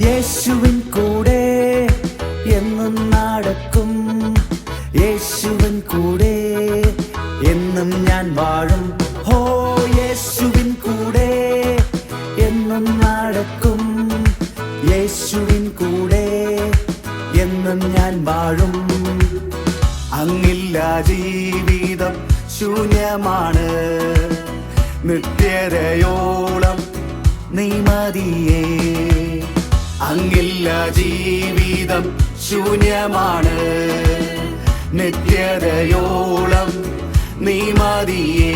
യേശുവിൻ കൂടെ എന്നും നടക്കും, യേശുവിൻ കൂടെ എന്നും ഞാൻ വാഴും. ഹോ, യേശുവിൻ കൂടെ എന്നും നടക്കും, യേശുവിൻ കൂടെ എന്നും ഞാൻ വാഴും. അങ്ങില്ല ജീവിതം ശൂന്യമാണ്, നിത്യതയോളം നീ മതിയേ. അങ്ങില്ല ജീവിതം ശൂന്യമാണ്, നിത്യതയോളം നീ മതിയേ.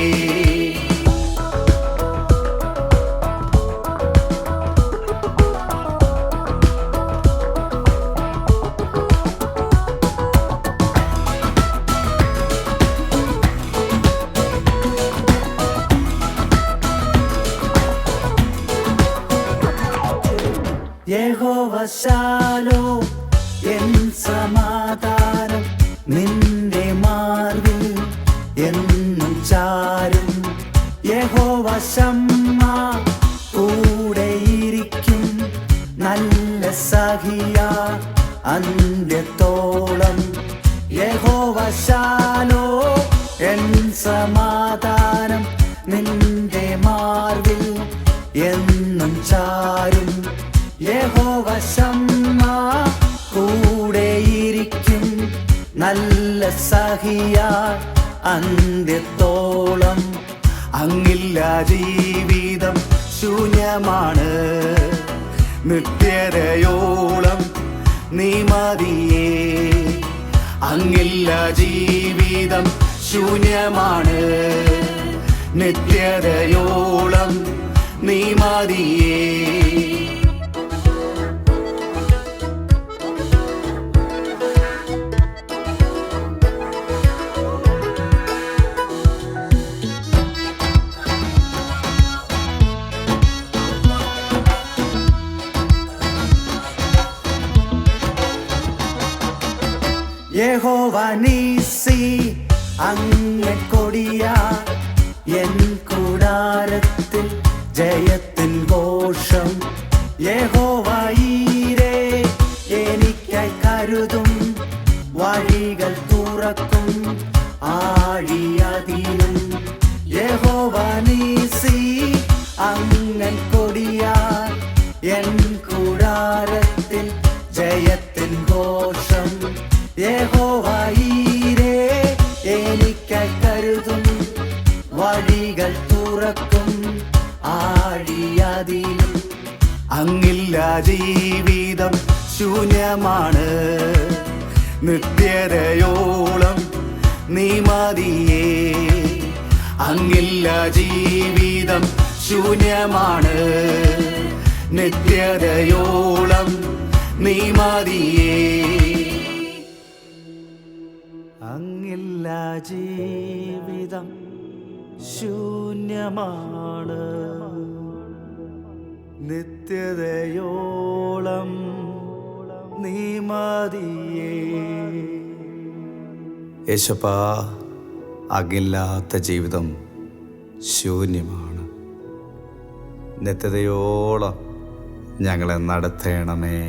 യഹോവ ശാലോം എൻ സമാധാനം, നിന്റെ മാർവിൽ എന്നും ചാരും. യഹോവ ശമ്മ കൂടെയിരിക്കും, നല്ല സഖിയാ അന്ത്യത്തോളം. യഹോവ ശാലോം എൻ സമാധാനം, നിന്റെ മാർവിൽ എന്നും ചാരും. യഹോവ ശമ്മ കൂടെയിരിക്കും, നല്ല സഖിയാ അന്ത്യത്തോളം. അങ്ങില്ല ജീവിതം ശൂന്യമാണ്, നിത്യതയോളം നീ മതിയേ. അങ്ങില്ല ജീവിതം ശൂന്യമാണ്, നിത്യതയോളം നീ മതിയേ. യഹോവ നീസി അങ്ങ് കൊടിയാ, എൻ കൂടാരത്തിൽ ജയത്തിൻ ഘോഷം. യഹോവ ഈരേ എനിക്കായി കരുതും, വഴികൾ തുറക്കും ആഴിയതിലും. യഹോവ നീസി അങ്ങ് കൊടിയാ, എൻ കൂടാരത്തിൽ ജയത്തിൻ ഘോഷം. യഹോവ ഈരേ എനിക്കായി കരുതും, വഴികൾ തുറക്കും ആഴിയതിലും. അങ്ങില്ല ജീവിതം ശൂന്യമാണ്, നിത്യതയോളം നീ മതിയേ. അങ്ങില്ല ജീവിതം ശൂന്യമാണ്, നിത്യതയോളം നീ മതിയേ. അങ്ങില്ല ജീവിതം ശൂന്യമാണ്, നിത്യതയോളം നീ മതിയേ. യേശപ്പാ, അങ്ങില്ലാത്ത ജീവിതം ശൂന്യമാണ്, നിത്യതയോളം ഞങ്ങളെ നടത്തണമേ.